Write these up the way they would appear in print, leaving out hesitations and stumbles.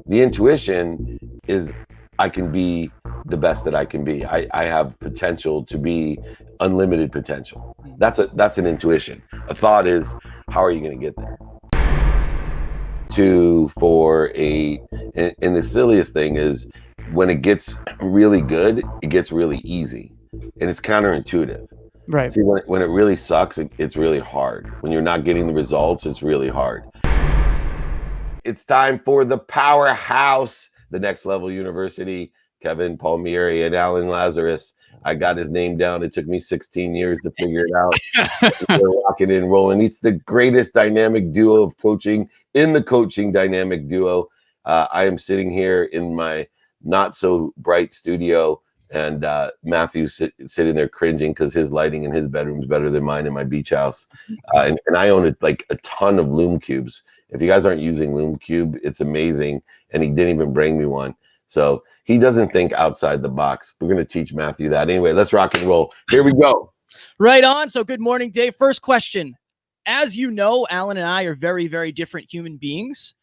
The intuition is I can be the best that I can be. I have potential to be unlimited potential. That's an intuition. A thought is, how are you going to get there? 2, 4, 8. And the silliest thing is when it gets really good, it gets really easy. And it's counterintuitive. Right. See, when it really sucks, it's really hard. When you're not getting the results, it's really hard. It's time for the powerhouse, the Next Level University, Kevin Palmieri and Alan Lazaros. I got his name down. It took me 16 years to figure it out. We're rocking and rolling. It's the greatest dynamic duo of coaching in the coaching dynamic duo. I am sitting here in my not so bright studio, and Matthew's sitting there cringing because his lighting in his bedroom is better than mine in my beach house. And I own like a ton of Loom Cubes. If you guys aren't using Loom Cube, it's amazing. And he didn't even bring me one. So he doesn't think outside the box. We're going to teach Matthew that. Anyway, let's rock and roll. Here we go. Right on. So good morning, Dave. First question. As you know, Alan and I are very, very different human beings.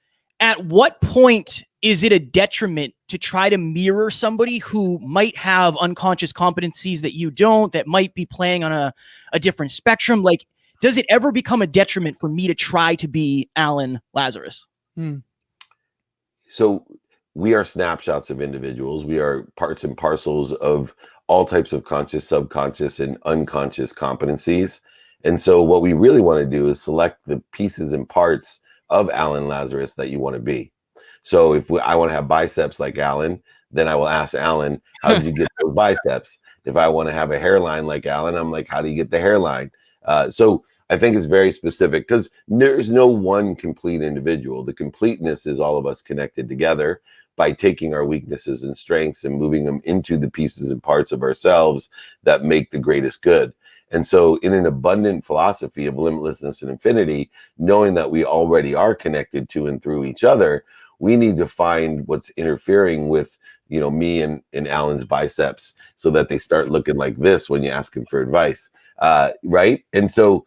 At what point is it a detriment to try to mirror somebody who might have unconscious competencies that you don't, that might be playing on a different spectrum? Like, does it ever become a detriment for me to try to be Alan Lazaros? So we are snapshots of individuals. We are parts and parcels of all types of conscious, subconscious, and unconscious competencies. And so what we really want to do is select the pieces and parts of Alan Lazaros that you want to be. So if I want to have biceps like Alan, then I will ask Alan, how did you get those biceps? If I want to have a hairline like Alan, I'm like, how do you get the hairline? So I think it's very specific because there's no one complete individual. The completeness is all of us connected together by taking our weaknesses and strengths and moving them into the pieces and parts of ourselves that make the greatest good. And so in an abundant philosophy of limitlessness and infinity, knowing that we already are connected to and through each other, we need to find what's interfering with, me and Alan's biceps so that they start looking like this when you ask him for advice. Right. And so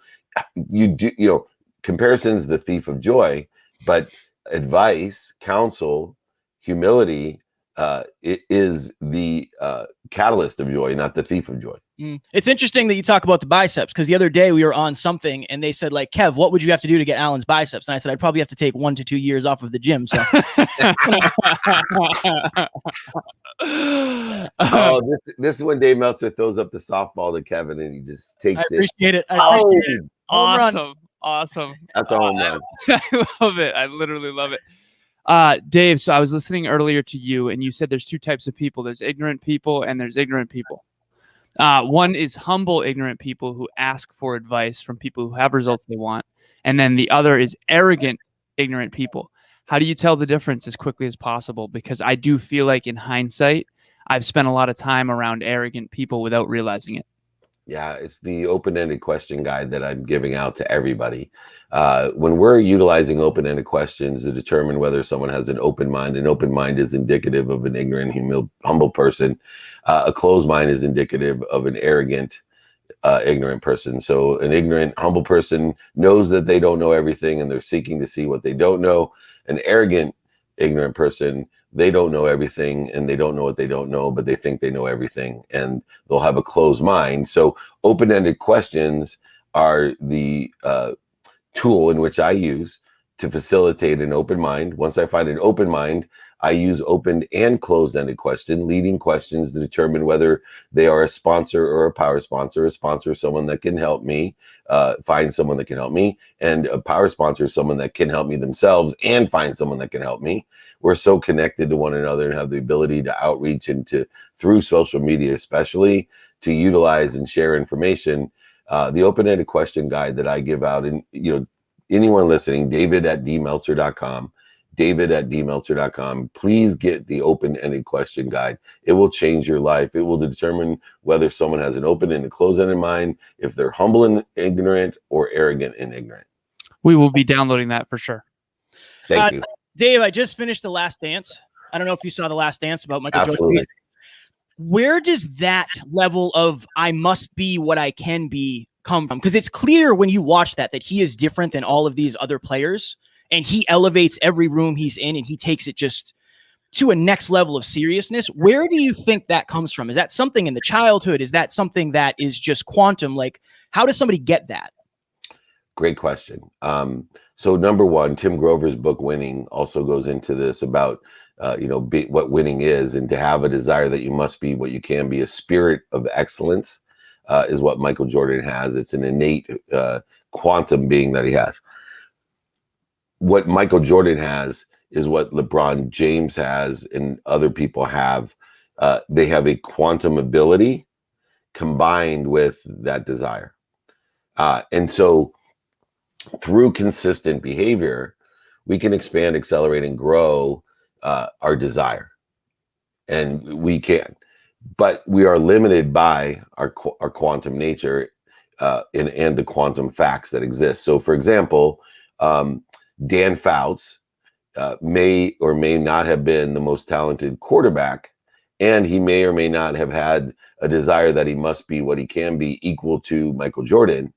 you do, comparison is the thief of joy, but advice, counsel, humility, it is the catalyst of joy, not the thief of joy. It's interesting that you talk about the biceps, because the other day we were on something and they said, like, Kev, what would you have to do to get Alan's biceps? And I said, I'd probably have to take 1 to 2 years off of the gym. So this is when Dave Meltzer throws up the softball to Kevin and he just takes it. I appreciate it. Awesome. That's all I'm on. I love it. I literally love it. Dave, so I was listening earlier to you and you said there's 2 types of people. There's ignorant people and there's ignorant people. One is humble, ignorant people who ask for advice from people who have results they want. And then the other is arrogant, ignorant people. How do you tell the difference as quickly as possible? Because I do feel like in hindsight, I've spent a lot of time around arrogant people without realizing it. Yeah, it's the open-ended question guide that I'm giving out to everybody. When we're utilizing open-ended questions to determine whether someone has an open mind is indicative of an ignorant, humble person. A closed mind is indicative of an arrogant, ignorant person. So an ignorant, humble person knows that they don't know everything and they're seeking to see what they don't know. An arrogant, ignorant person, they don't know everything and they don't know what they don't know, but they think they know everything and they'll have a closed mind. So open-ended questions are the tool in which I use to facilitate an open mind. Once I find an open mind, I use open and closed-ended leading questions to determine whether they are a sponsor or a power sponsor. A sponsor is someone that can help me find someone that can help me, and a power sponsor is someone that can help me themselves and find someone that can help me. We're so connected to one another and have the ability to outreach and to, through social media especially, to utilize and share information. The open-ended question guide that I give out, and anyone listening, David@dmeltzer.com. David@dmeltzer.com. Please get the open-ended question guide. It will change your life. It will determine whether someone has an open and a closed-ended mind, if they're humble and ignorant or arrogant and ignorant. We will be downloading that for sure. Thank you. Dave, I just finished The Last Dance. I don't know if you saw The Last Dance about Michael Absolutely. Jordan. Where does that level of I must be what I can be come from? Because it's clear when you watch that he is different than all of these other players. And he elevates every room he's in, and he takes it just to a next level of seriousness. Where do you think that comes from? Is that something in the childhood? Is that something that is just quantum? Like, how does somebody get that? Great question. So number one, Tim Grover's book Winning also goes into this about what winning is, and to have a desire that you must be what you can be. A spirit of excellence is what Michael Jordan has. It's an innate quantum being that he has. What Michael Jordan has is what LeBron James has and other people have. They have a quantum ability combined with that desire. And so through consistent behavior, we can expand, accelerate, and grow our desire. And we can. But we are limited by our quantum nature and the quantum facts that exist. So, for example, Dan Fouts may or may not have been the most talented quarterback, and he may or may not have had a desire that he must be what he can be equal to Michael Jordan,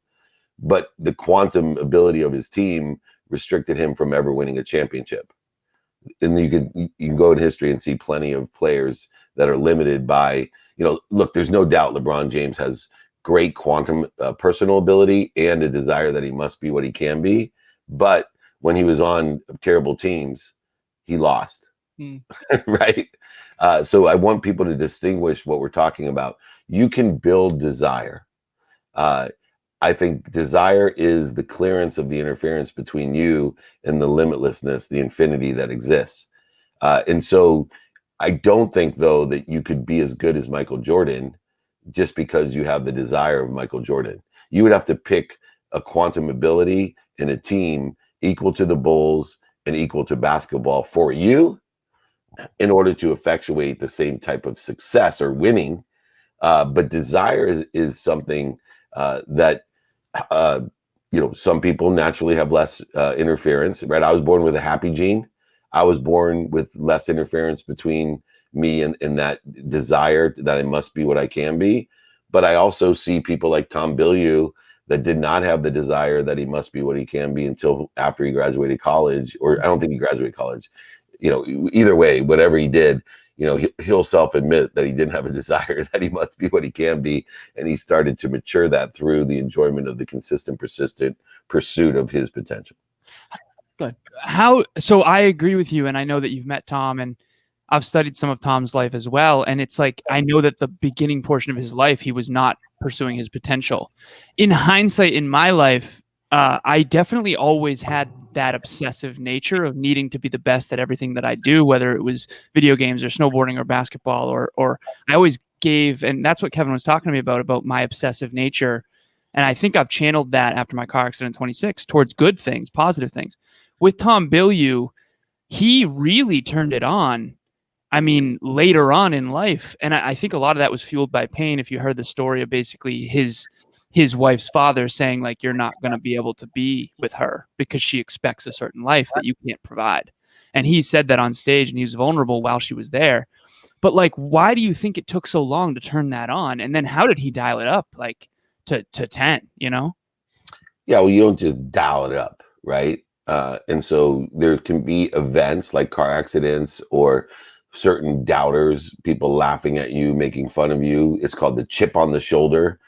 but the quantum ability of his team restricted him from ever winning a championship. And you can go in history and see plenty of players that are limited by, look, there's no doubt LeBron James has great quantum personal ability and a desire that he must be what he can be, but when he was on terrible teams, he lost. Right? So I want people to distinguish what we're talking about. You can build desire. I think desire is the clearance of the interference between you and the limitlessness, the infinity that exists. And so I don't think, though, that you could be as good as Michael Jordan just because you have the desire of Michael Jordan. You would have to pick a quantum ability in a team equal to the Bulls and equal to basketball for you in order to effectuate the same type of success or winning. But desire is something that, some people naturally have less interference, right? I was born with a happy gene. I was born with less interference between me and that desire that I must be what I can be. But I also see people like Tom Bilyeu that did not have the desire that he must be what he can be until after he graduated college, or I don't think he graduated college. Either way, whatever he did, he'll self-admit that he didn't have a desire that he must be what he can be, and he started to mature that through the enjoyment of the consistent, persistent pursuit of his potential. Good. So I agree with you, and I know that you've met Tom, and I've studied some of Tom's life as well, and it's like I know that the beginning portion of his life he was not pursuing his potential. In hindsight, in my life, I definitely always had that obsessive nature of needing to be the best at everything that I do, whether it was video games or snowboarding or basketball, or I always gave, and that's what Kevin was talking to me about my obsessive nature. And I think I've channeled that after my car accident in 26 towards good things, positive things. With Tom Bilyeu, he really turned it on. I mean, later on in life. And I think a lot of that was fueled by pain. If you heard the story of basically his wife's father saying, like, you're not going to be able to be with her because she expects a certain life that you can't provide. And he said that on stage, and he was vulnerable while she was there. But like, why do you think it took so long to turn that on? And then how did he dial it up like to 10, Yeah, well, you don't just dial it up, right? And so there can be events like car accidents or certain doubters, people laughing at you, making fun of you. It's called the chip on the shoulder.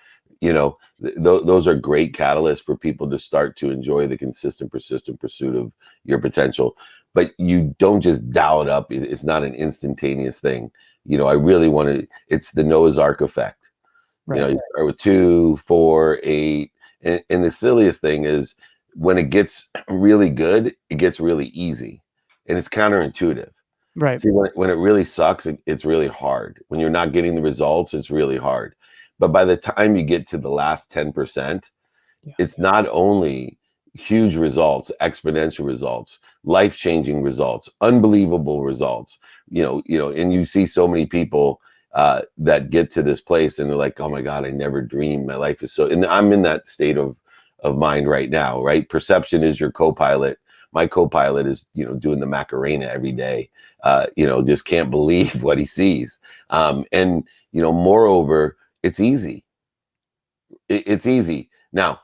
Those are great catalysts for people to start to enjoy the consistent, persistent pursuit of your potential. But you don't just dial it up. It's not an instantaneous thing. I really want to, it's the Noah's Ark effect. Right. You start with 2, 4, 8. And the silliest thing is when it gets really good, it gets really easy. And it's counterintuitive. Right. See, when it really sucks, it's really hard. When you're not getting the results, it's really hard. But by the time you get to the last 10%, it's not only huge results, exponential results, life-changing results, unbelievable results, and you see so many people that get to this place and they're like, oh my God, I never dreamed. My life is so, and I'm in that state of mind right now, right? Perception is your co-pilot. My co-pilot is, doing the Macarena every day, just can't believe what he sees. And moreover, it's easy. It's easy. Now,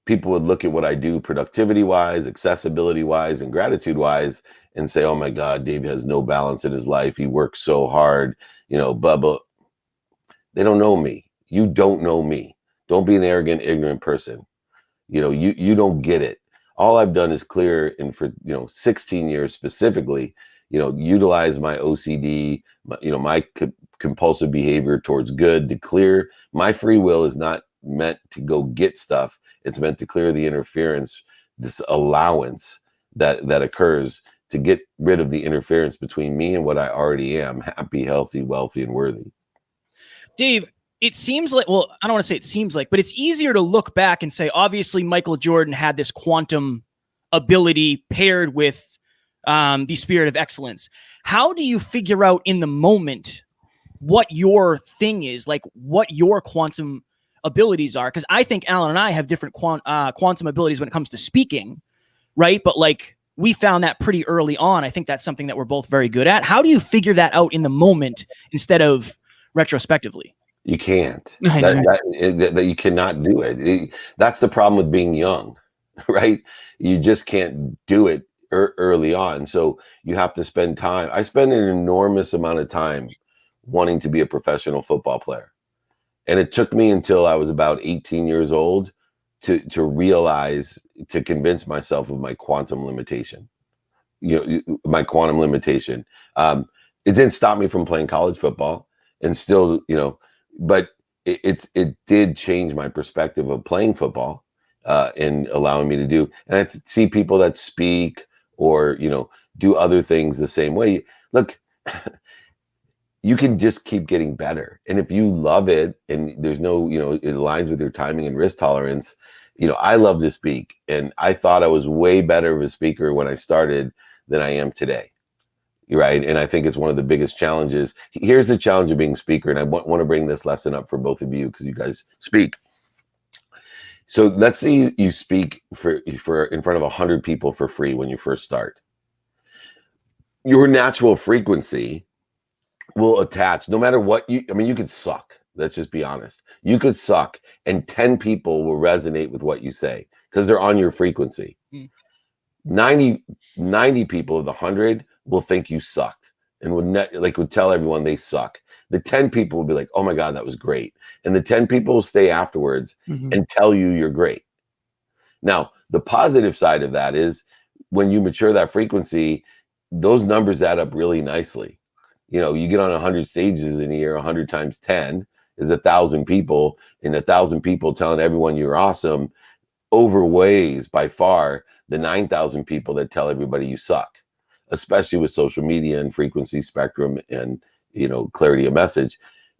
people would look at what I do productivity wise, accessibility wise, and gratitude wise, and say, oh my God, Dave has no balance in his life. He works so hard, blah, blah. They don't know me. You don't know me. Don't be an arrogant, ignorant person. You don't get it. All I've done is clear, and for 16 years specifically, utilize my OCD, my compulsive behavior towards good to clear. My free will is not meant to go get stuff. It's meant to clear the interference, this allowance that occurs, to get rid of the interference between me and what I already am: happy, healthy, wealthy, and worthy. Dave, it seems like, well, I don't want to say it seems like, but it's easier to look back and say, obviously, Michael Jordan had this quantum ability paired with the spirit of excellence. How do you figure out in the moment what your thing is, like what your quantum abilities are? Because I think Alan and I have different quantum abilities when it comes to speaking, right? But like, we found that pretty early on. I think that's something that we're both very good at. How do you figure that out in the moment instead of retrospectively? You can't. That you cannot do it. That's the problem with being young, right? You just can't do it early on. So you have to spend time. I spend an enormous amount of time wanting to be a professional football player. And it took me until I was about 18 years old to realize, to convince myself of my quantum limitation. My quantum limitation. It didn't stop me from playing college football, and still, but it did change my perspective of playing football, and allowing me to do. And I see people that speak or do other things the same way. Look, you can just keep getting better, and if you love it, and there's no, it aligns with your timing and risk tolerance. I love to speak, and I thought I was way better of a speaker when I started than I am today. Right. And I think it's one of the biggest challenges. Here's the challenge of being a speaker. And I want to bring this lesson up for both of you, because you guys speak. So let's say you speak for in front of 100 people for free when you first start. Your natural frequency will attach, no matter what you could suck. Let's just be honest. You could suck, and 10 people will resonate with what you say because they're on your frequency. 90 people of the 100 will think you sucked and would tell everyone they suck. The 10 people will be like, oh my God, that was great. And the 10 people will stay afterwards and tell you you're great. Now, the positive side of that is when you mature that frequency, those numbers add up really nicely. You get on 100 stages in a year, 100 times 10 is 1,000 people, and 1,000 people telling everyone you're awesome overweighs by far the 9,000 people that tell everybody you suck, especially with social media and frequency spectrum and, clarity of message.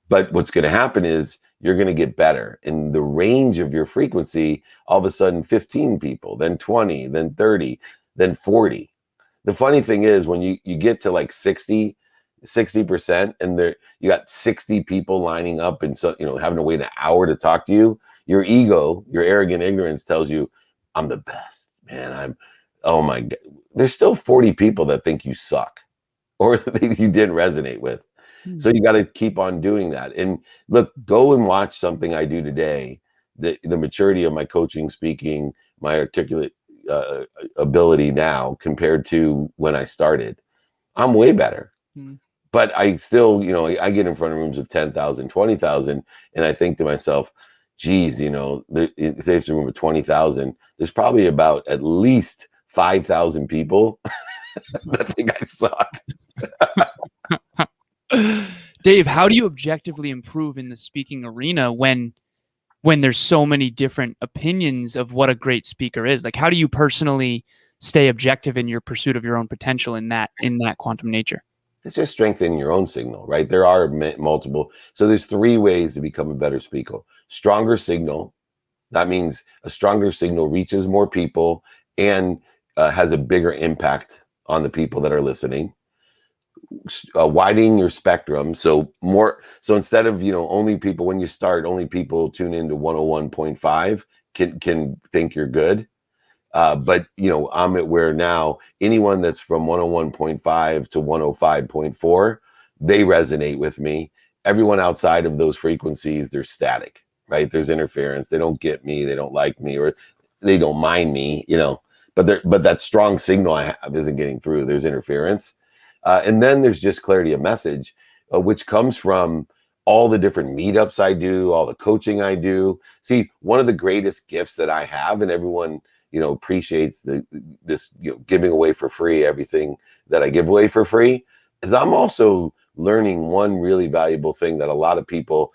But what's going to happen is you're going to get better in the range of your frequency. All of a sudden, 15 people, then 20, then 30, then 40. The funny thing is when you get to like 60%, and you got 60 people lining up and having to wait an hour to talk to you, your ego, your arrogant ignorance tells you, I'm the best, man. Oh my God. There's still 40 people that think you suck or that you didn't resonate with. So you got to keep on doing that. And look, go and watch something I do today. The maturity of my coaching, speaking, my articulate ability now compared to when I started, I'm way better. But I still, I get in front of rooms of 10,000, 20,000, and I think to myself, geez, if it's a room of 20,000, there's probably about at least 5,000 people that think I suck. Dave, how do you objectively improve in the speaking arena when there's so many different opinions of what a great speaker is? Like, how do you personally stay objective in your pursuit of your own potential in that quantum nature? It's just strengthening your own signal, right? There are multiple. So there's 3 ways to become a better speaker. Stronger signal. That means a stronger signal reaches more people and has a bigger impact on the people that are listening. Widening your spectrum. So instead of, only people, when you start, only people tune into 101.5 can think you're good. But I'm at where now anyone that's from 101.5 to 105.4, they resonate with me. Everyone outside of those frequencies, they're static, right? There's interference. They don't get me. They don't like me, or they don't mind me. but that strong signal I have isn't getting through. There's interference. And then there's just clarity of message, which comes from all the different meetups I do, all the coaching I do. See, one of the greatest gifts that I have, and everyone, appreciates this, giving away for free, everything that I give away for free, is I'm also learning one really valuable thing that a lot of people,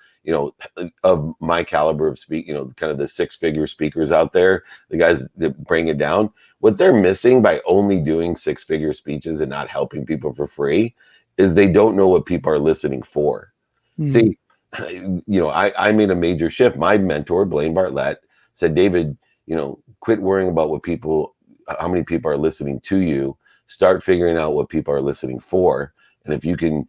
of my caliber of kind of the 6-figure speakers out there, the guys that bring it down, what they're missing by only doing 6-figure speeches and not helping people for free is they don't know what people are listening for. See, I made a major shift. My mentor, Blaine Bartlett, said, David, quit worrying about how many people are listening to you. Start figuring out what people are listening for. And if you can,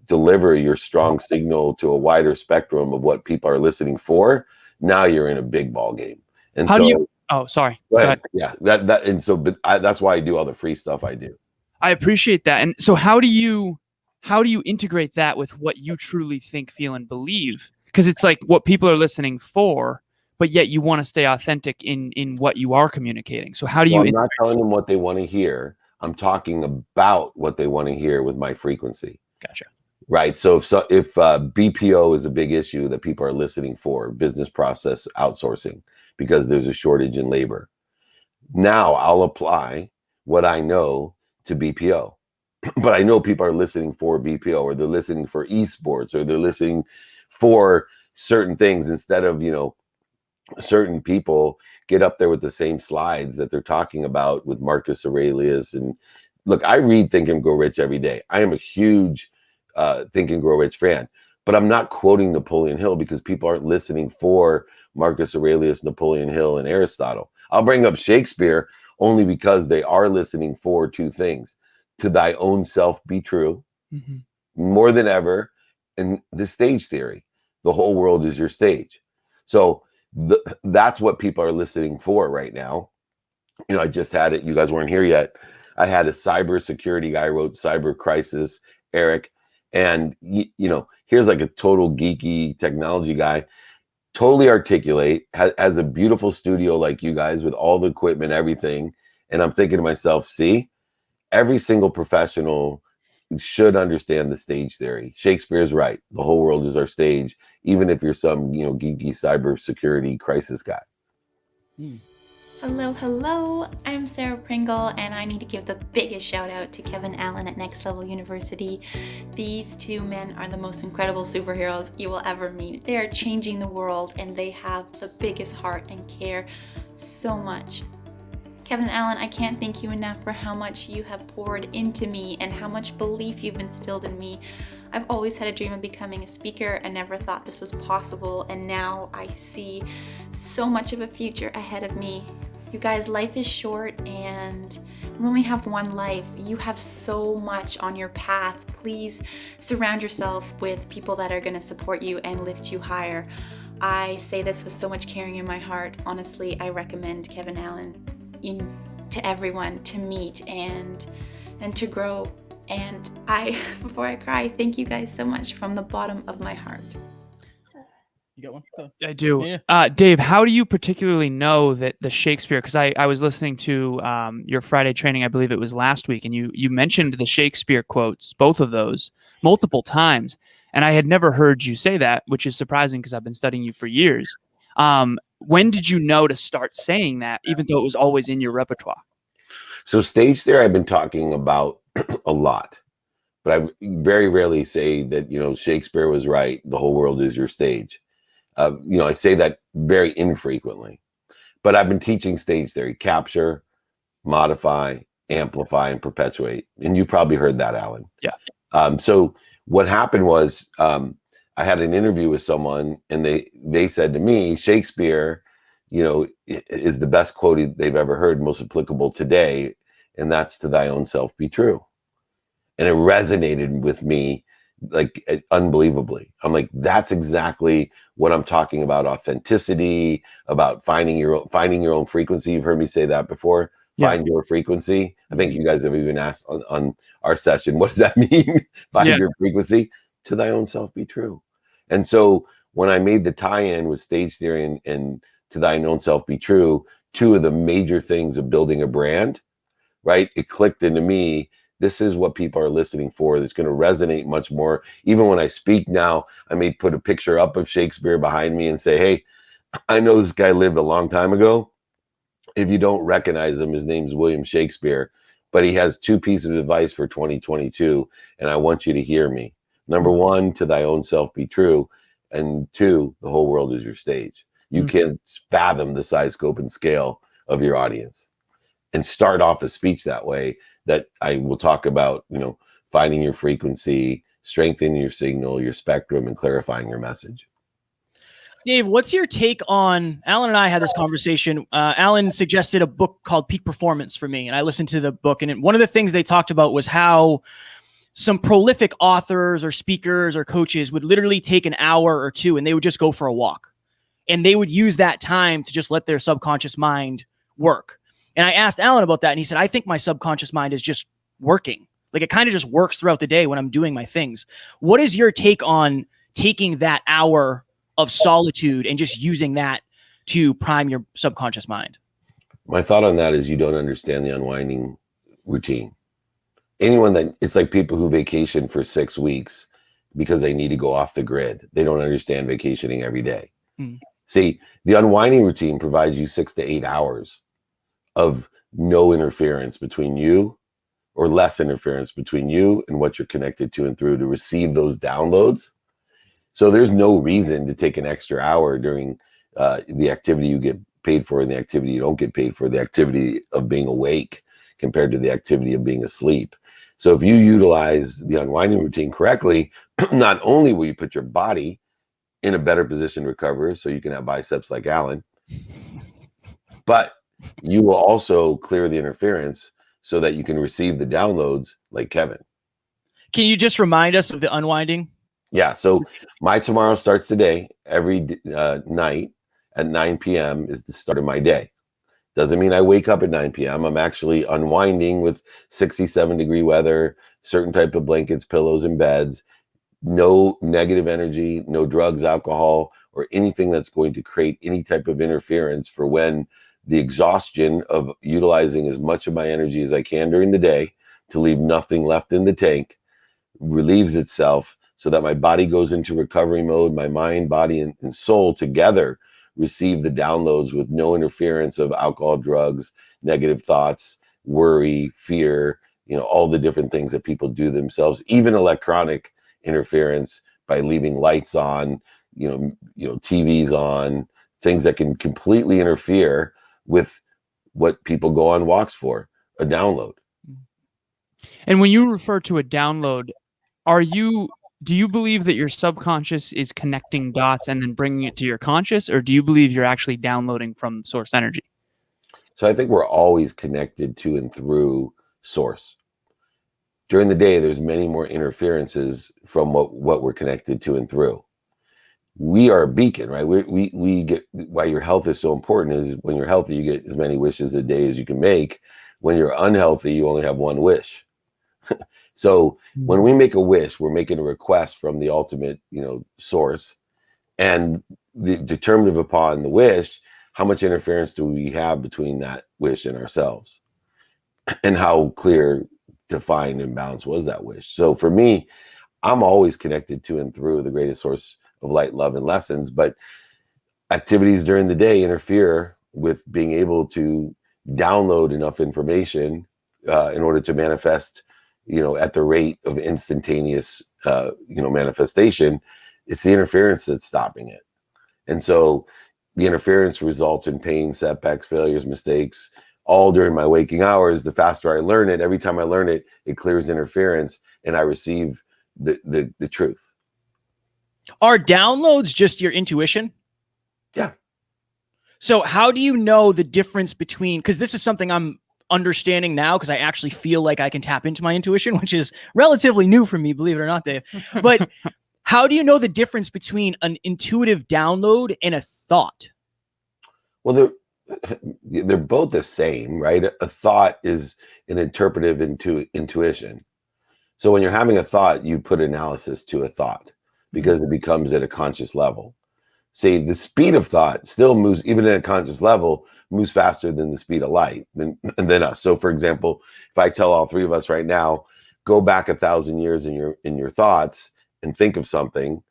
deliver your strong signal to a wider spectrum of what people are listening for, now you're in a big ball game. And oh, sorry. Go ahead. Yeah. That's why I do all the free stuff I do. I appreciate that. And so how do you integrate that with what you truly think, feel, and believe? Because it's like what people are listening for, but yet you want to stay authentic in what you are communicating. So how do you? I'm not telling them what they want to hear. I'm talking about what they want to hear with my frequency. Gotcha. Right. So if BPO is a big issue that people are listening for, business process outsourcing, because there's a shortage in labor. Now I'll apply what I know to BPO. But I know people are listening for BPO, or they're listening for esports, or they're listening for certain things instead of, certain people get up there with the same slides that they're talking about with Marcus Aurelius. And look, I read Think and Grow Rich every day. I am a huge Think and Grow Rich fan, but I'm not quoting Napoleon Hill because people aren't listening for Marcus Aurelius, Napoleon Hill, and Aristotle. I'll bring up Shakespeare only because they are listening for two things: to thy own self be true, more than ever, and the stage theory. The whole world is your stage. So that's what people are listening for right now. I just had it. You guys weren't here yet. I had a cyber security guy wrote Cyber Crisis, Eric. And, here's like a total geeky technology guy, totally articulate, has a beautiful studio like you guys with all the equipment, everything. And I'm thinking to myself, see, every single professional should understand the stage theory. Shakespeare's right. The whole world is our stage, even if you're some, geeky cyber security crisis guy. Hello. I'm Sarah Pringle, and I need to give the biggest shout out to Kevin Allen at Next Level University. These two men are the most incredible superheroes you will ever meet. They are changing the world, and they have the biggest heart and care so much. Kevin Allen, I can't thank you enough for how much you have poured into me and how much belief you've instilled in me. I've always had a dream of becoming a speaker. I never thought this was possible, and now I see so much of a future ahead of me. You guys, life is short and we only have one life. You have so much on your path. Please surround yourself with people that are going to support you and lift you higher. I say this with so much caring in my heart. Honestly, I recommend Kevin Allen to everyone to meet and to grow. And before I cry, thank you guys so much from the bottom of my heart. You got one? Oh. I do. Yeah. Dave, how do you particularly know that the Shakespeare, because I was listening to your Friday training, I believe it was last week, and you mentioned the Shakespeare quotes, both of those, multiple times. And I had never heard you say that, which is surprising because I've been studying you for years. When did you know to start saying that, even though it was always in your repertoire? So stage theory, I've been talking about a lot, but I very rarely say that, Shakespeare was right. The whole world is your stage. I say that very infrequently, but I've been teaching stage theory: capture, modify, amplify, and perpetuate. And you probably heard that, Alan. Yeah. So what happened was, I had an interview with someone, and they said to me, Shakespeare, is the best quote they've ever heard, most applicable today. And that's to thy own self be true. And it resonated with me like unbelievably. I'm like, that's exactly what I'm talking about: authenticity, about finding your own frequency. You've heard me say that before. Yeah. Find your frequency. I think you guys have even asked on our session, what does that mean? Find your frequency. To thy own self be true. And so when I made the tie-in with stage theory and to thine own self be true, two of the major things of building a brand, right? It clicked into me. This is what people are listening for. That's going to resonate much more. Even when I speak now, I may put a picture up of Shakespeare behind me and say, hey, I know this guy lived a long time ago. If you don't recognize him, his name's William Shakespeare, but he has two pieces of advice for 2022, and I want you to hear me. Number one, to thy own self be true. And two, the whole world is your stage. You can't fathom the size, scope, and scale of your audience. And start off a speech that way, that I will talk about, finding your frequency, strengthening your signal, your spectrum, and clarifying your message. Dave, what's your take on, Alan and I had this conversation. Alan suggested a book called Peak Performance for me, and I listened to the book. And one of the things they talked about was how some prolific authors or speakers or coaches would literally take an hour or two and they would just go for a walk. And they would use that time to just let their subconscious mind work. And I asked Alan about that, and he said, I think my subconscious mind is just working. Like, it kind of just works throughout the day when I'm doing my things. What is your take on taking that hour of solitude and just using that to prime your subconscious mind? My thought on that is you don't understand the unwinding routine. It's like people who vacation for 6 weeks because they need to go off the grid. They don't understand vacationing every day. See, the unwinding routine provides you 6 to 8 hours of no interference between you, or less interference between you and what you're connected to and through, to receive those downloads. So there's no reason to take an extra hour during the activity you get paid for and the activity you don't get paid for, the activity of being awake compared to the activity of being asleep. So if you utilize the unwinding routine correctly, not only will you put your body in a better position to recover so you can have biceps like Alan, but you will also clear the interference so that you can receive the downloads like Kevin. Can you just remind us of the unwinding? Yeah. So my tomorrow starts today. Every night at 9 p.m. is the start of my day. Doesn't mean I wake up at 9 p.m. I'm actually unwinding with 67-degree weather, certain type of blankets, pillows, and beds. No negative energy, no drugs, alcohol, or anything that's going to create any type of interference for when the exhaustion of utilizing as much of my energy as I can during the day to leave nothing left in the tank relieves itself, so that my body goes into recovery mode. My mind, body, and soul together receive the downloads with no interference of alcohol, drugs, negative thoughts, worry, fear, all the different things that people do themselves, even electronic interference by leaving lights on, TVs on, things that can completely interfere with what people go on walks for, a download. And when you refer to a download, do you believe that your subconscious is connecting dots and then bringing it to your conscious, or do you believe you're actually downloading from source energy? So I think we're always connected to and through source. During the day, there's many more interferences from what we're connected to and through. We are a beacon, right? We get, why your health is so important is when you're healthy, you get as many wishes a day as you can make. When you're unhealthy, you only have one wish. So when we make a wish, we're making a request from the ultimate, source, and determinative upon the wish, how much interference do we have between that wish and ourselves, and how clear, defined, and balanced was that wish. So for me, I'm always connected to and through the greatest source of light, love, and lessons, but activities during the day interfere with being able to download enough information in order to manifest, at the rate of instantaneous, manifestation. It's the interference that's stopping it. And so the interference results in pain, setbacks, failures, mistakes, all during my waking hours. The faster I learn it, every time I learn it, it clears interference and I receive the truth. Are downloads just your intuition? Yeah. So how do you know the difference between, because this is something I'm understanding now, because I actually feel like I can tap into my intuition, which is relatively new for me, believe it or not, Dave. But how do you know the difference between an intuitive download and a thought? Well, they're both the same, right? A thought is an interpretive intuition. So when you're having a thought, you put analysis to a thought because it becomes at a conscious level. say the speed of thought still moves, even at a conscious level, moves faster than the speed of light than us. So for example, if I tell all three of us right now, go back 1,000 years in your thoughts and think of something,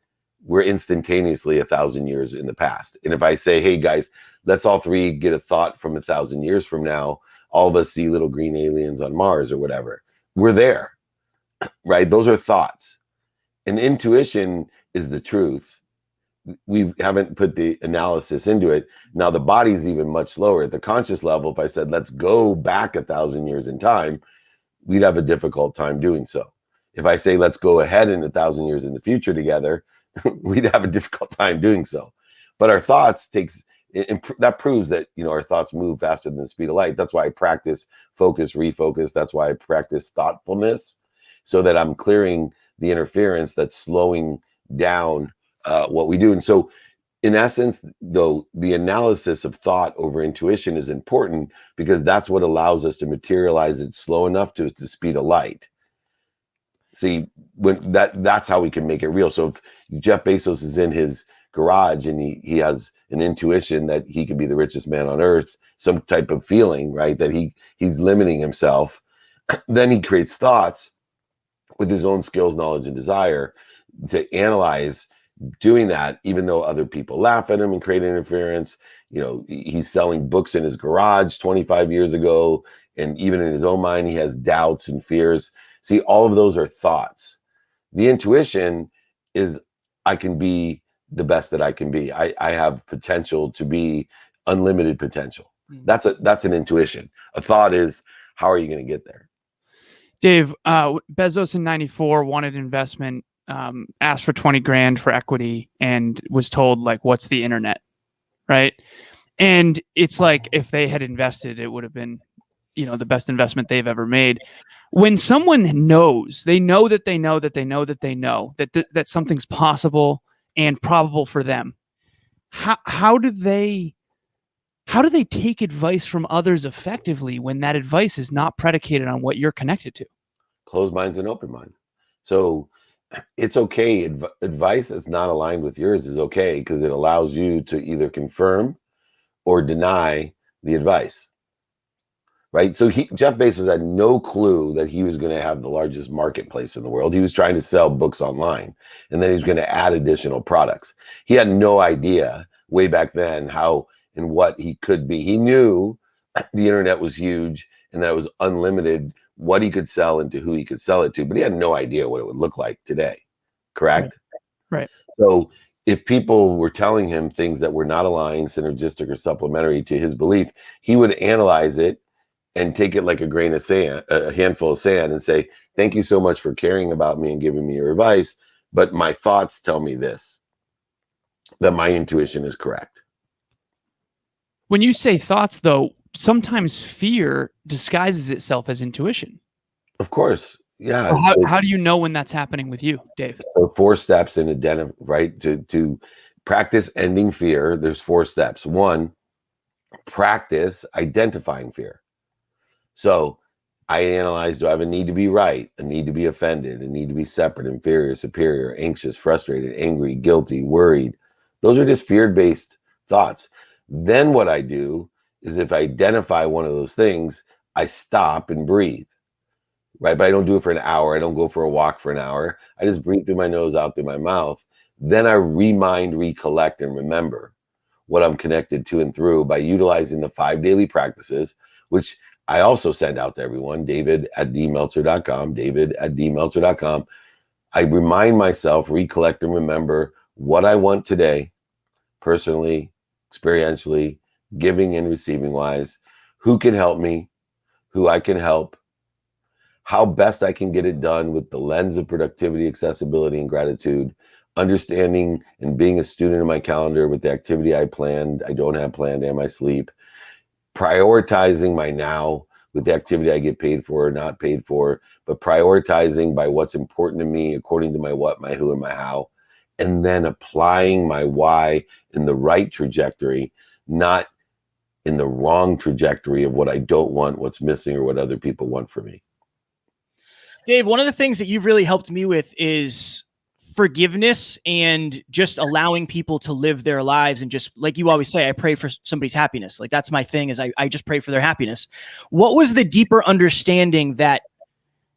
we're instantaneously 1,000 years in the past. And if I say, hey guys, let's all three get a thought from 1,000 years from now, all of us see little green aliens on Mars or whatever, we're there, right? Those are thoughts. And intuition is the truth. We haven't put the analysis into it. Now the body's even much slower. At the conscious level, if I said, let's go back 1,000 years in time, we'd have a difficult time doing so. If I say, let's go ahead in 1,000 years in the future together, we'd have a difficult time doing so. But our thoughts that proves that, our thoughts move faster than the speed of light. That's why I practice focus, refocus. That's why I practice thoughtfulness, so that I'm clearing the interference that's slowing down what we do. And so in essence, though, the analysis of thought over intuition is important, because that's what allows us to materialize it slow enough to the speed of light. See, when that's how we can make it real. So if Jeff Bezos is in his garage and he has an intuition that he could be the richest man on earth, some type of feeling, right, that he's limiting himself, then he creates thoughts with his own skills, knowledge, and desire to analyze doing that, even though other people laugh at him and create interference. He's selling books in his garage 25 years ago, and even in his own mind, he has doubts and fears. See, all of those are thoughts. The intuition is, I can be the best that I can be. I have potential to be unlimited potential. That's an intuition. A thought is, how are you going to get there? Dave, Bezos in 94 wanted investment, asked for 20 grand for equity, and was told, like, what's the internet? Right. And it's like, if they had invested, it would have been, the best investment they've ever made. When someone knows, they know that they know that they know that they know that something's possible and probable for them, how do they take advice from others effectively when that advice is not predicated on what you're connected to? Closed minds and open minds. So it's okay. Advice that's not aligned with yours is okay, because it allows you to either confirm or deny the advice. Right. So Jeff Bezos had no clue that he was going to have the largest marketplace in the world. He was trying to sell books online, and then he was going to add additional products. He had no idea way back then how and what he could be. He knew the internet was huge and that it was unlimited, what he could sell and to who he could sell it to, but he had no idea what it would look like today. Correct? Right. So if people were telling him things that were not aligned, synergistic, or supplementary to his belief, he would analyze it and take it like a grain of sand, a handful of sand, and say, thank you so much for caring about me and giving me your advice, but my thoughts tell me this, that my intuition is correct. When you say thoughts, though, sometimes fear disguises itself as intuition. Of course. Yeah. So how do you know when that's happening with you, Dave? So 4 steps in right? To practice ending fear, there's 4 steps. 1, practice identifying fear. So I analyze, do I have a need to be right, a need to be offended, a need to be separate, inferior, superior, anxious, frustrated, angry, guilty, worried? Those are just fear-based thoughts. Then what I do is, if I identify one of those things, I stop and breathe, right? But I don't do it for an hour. I don't go for a walk for an hour. I just breathe through my nose, out through my mouth. Then I recollect, and remember what I'm connected to and through by utilizing the 5 daily practices, which I also send out to everyone, david@dmeltzer.com, david@dmeltzer.com. I remind myself, recollect, and remember what I want today, personally, experientially, giving and receiving wise, who can help me, who I can help, how best I can get it done with the lens of productivity, accessibility, and gratitude, understanding and being a student of my calendar with the activity I planned, I don't have planned, and my sleep, prioritizing my now with the activity I get paid for or not paid for, but prioritizing by what's important to me according to my what, my who, and my how, and then applying my why in the right trajectory, not in the wrong trajectory of what I don't want, what's missing, or what other people want for me. Dave, one of the things that you've really helped me with is forgiveness and just allowing people to live their lives, and just like you always say, I pray for somebody's happiness. Like that's my thing, is I just pray for their happiness. What was the deeper understanding that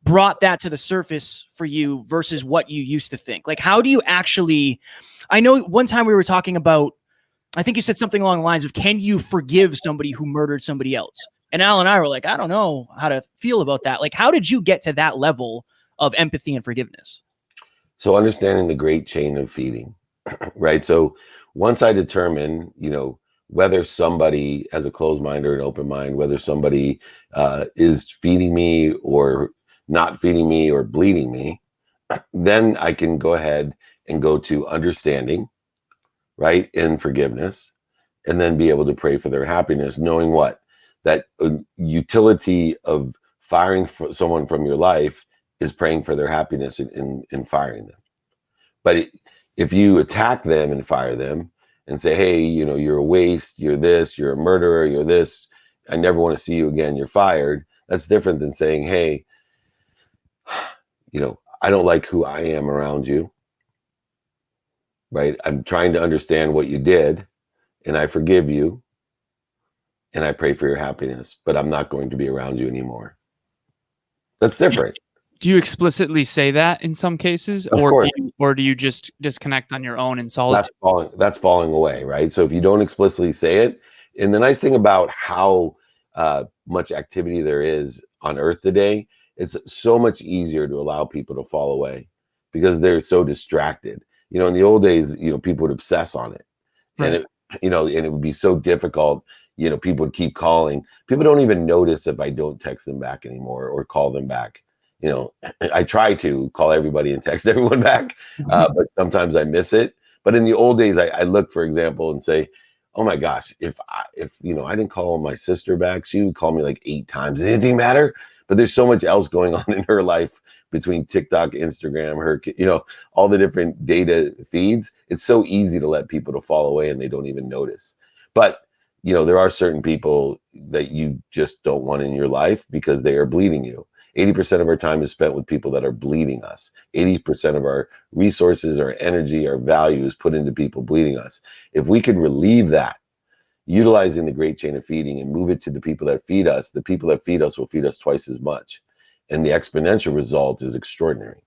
brought that to the surface for you versus what you used to think? Like, how do you actually, I know one time we were talking about, I think you said something along the lines of, can you forgive somebody who murdered somebody else? And Al and I were like, I don't know how to feel about that. Like, how did you get to that level of empathy and forgiveness? So understanding the great chain of feeding, right? So once I determine, whether somebody has a closed mind or an open mind, whether somebody is feeding me or not feeding me or bleeding me, then I can go ahead and go to understanding, right? And forgiveness, and then be able to pray for their happiness, knowing what? That utility of firing someone from your life is praying for their happiness and firing them. But if you attack them and fire them and say, hey, you're a waste, you're this, you're a murderer, you're this, I never want to see you again, you're fired. That's different than saying, hey, I don't like who I am around you, right? I'm trying to understand what you did, and I forgive you, and I pray for your happiness, but I'm not going to be around you anymore. That's different. Do you explicitly say that in some cases, or do you just disconnect on your own in solitude? That's falling away, right? So if you don't explicitly say it, and the nice thing about how much activity there is on Earth today, it's so much easier to allow people to fall away because they're so distracted. In the old days, people would obsess on it, right. And it would be so difficult. People would keep calling. People don't even notice if I don't text them back anymore or call them back. I try to call everybody and text everyone back, but sometimes I miss it. But in the old days, I look, for example, and say, oh my gosh, if I didn't call my sister back, she would call me like 8 times. Does anything matter? But there's so much else going on in her life between TikTok, Instagram, her, all the different data feeds. It's so easy to let people to fall away and they don't even notice. But, there are certain people that you just don't want in your life because they are bleeding you. 80% of our time is spent with people that are bleeding us. 80% of our resources, our energy, our value is put into people bleeding us. If we could relieve that, utilizing the great chain of feeding and move it to the people that feed us, the people that feed us will feed us twice as much. And the exponential result is extraordinary.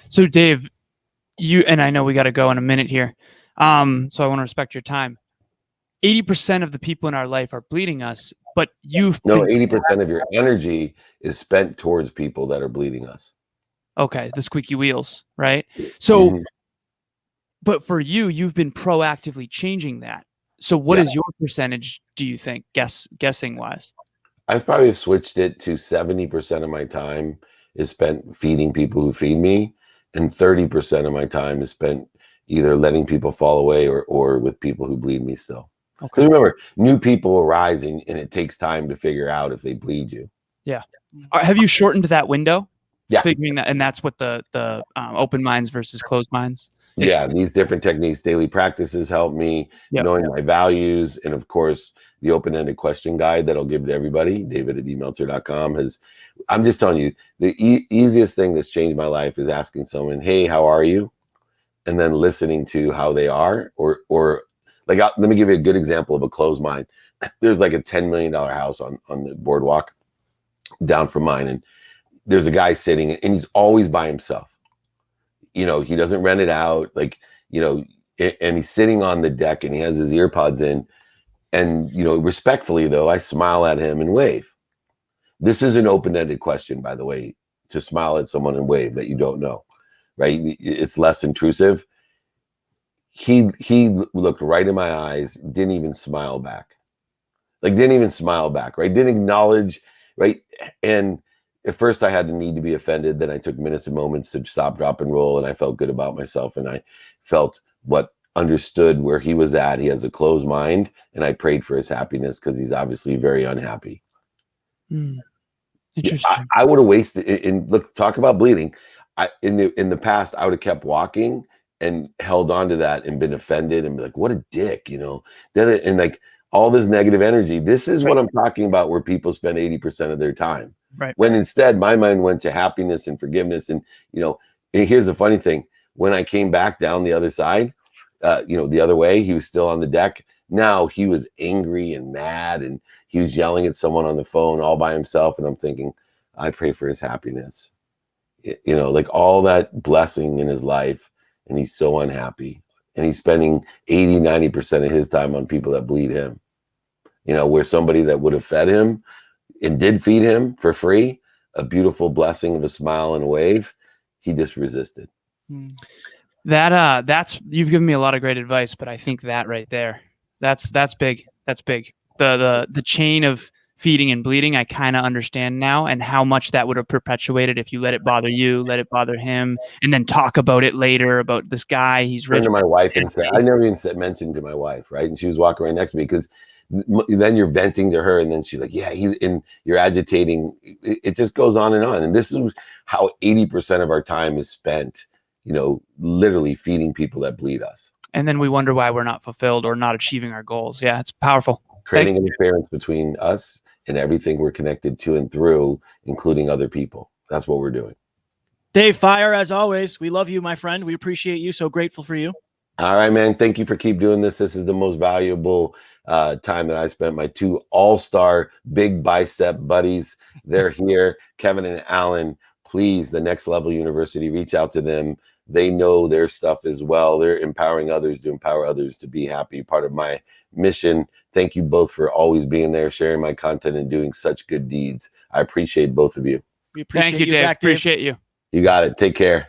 So Dave, and I know we got to go in a minute here. So I want to respect your time. 80% of the people in our life are bleeding us, but 80% of your energy is spent towards people that are bleeding us. Okay, the squeaky wheels, right? So, but for you've been proactively changing that. So what is your percentage, do you think, guessing wise? I've probably switched it to 70% of my time is spent feeding people who feed me, and 30% of my time is spent either letting people fall away or with people who bleed me still. Okay. Remember, new people arise and it takes time to figure out if they bleed you. Yeah. Have you shortened that window? Yeah. Figuring that, and that's what the open minds versus closed minds. Yeah, these different techniques, daily practices help me, knowing my values, and of course, the open-ended question guide that I'll give to everybody, david@meltzer.com. I'm just telling you, the easiest thing that's changed my life is asking someone, hey, how are you? And then listening to how they are, or like, let me give you a good example of a closed mind. There's like a $10 million house on the boardwalk down from mine. And there's a guy sitting and he's always by himself. He doesn't rent it out, and he's sitting on the deck and he has his ear pods in. And, respectfully though, I smile at him and wave. This is an open-ended question, by the way, to smile at someone and wave that you don't know, right? It's less intrusive. He looked right in my eyes, didn't even smile back. Right? Didn't acknowledge, right? And at first I had the need to be offended. Then I took minutes and moments to stop, drop, and roll. And I felt good about myself. And I felt understood where he was at. He has a closed mind. And I prayed for his happiness because he's obviously very unhappy. Interesting. I would have wasted, and look, talk about bleeding. In the past, I would have kept walking and held on to that and been offended and be like, what a dick, and like all this negative energy. This is what I'm talking about, where people spend 80% of their time. Right. When instead my mind went to happiness and forgiveness. And, here's the funny thing. when I came back down the other side, the other way, he was still on the deck. Now he was angry and mad, and he was yelling at someone on the phone all by himself. And I'm thinking, I pray for his happiness, like all that blessing in his life. And he's so unhappy, and he's spending 80-90% of his time on people that bleed him, where somebody that would have fed him and did feed him for free, a beautiful blessing of a smile and a wave, he just resisted. That's you've given me a lot of great advice, but I think that right there, that's big. That's big. The chain of feeding and bleeding, I kind of understand now, and how much that would have perpetuated if you let it bother you, let it bother him, and then talk about it later about this guy. He's rich. Turned to my wife and said, I never even mentioned to my wife, right? And she was walking right next to me, because then you're venting to her, and then she's like, yeah, you're agitating. It just goes on. And this is how 80% of our time is spent, literally feeding people that bleed us. And then we wonder why we're not fulfilled or not achieving our goals. Yeah, it's powerful. Creating interference between us and everything we're connected to and through, including other people. That's what we're doing. Dave, fire as always. We love you, my friend. We appreciate you. So grateful for you. All right, man. Thank you for keep doing this. This is the most valuable time that I spent. My two all-star big bicep buddies, they're here. Kevin and Alan, please, the Next Level University, reach out to them. They know their stuff as well. They're empowering others to empower others to be happy. Part of my mission. Thank you both for always being there, sharing my content, and doing such good deeds. I appreciate both of you. We appreciate Thank you, Dave. Appreciate you. You got it. Take care.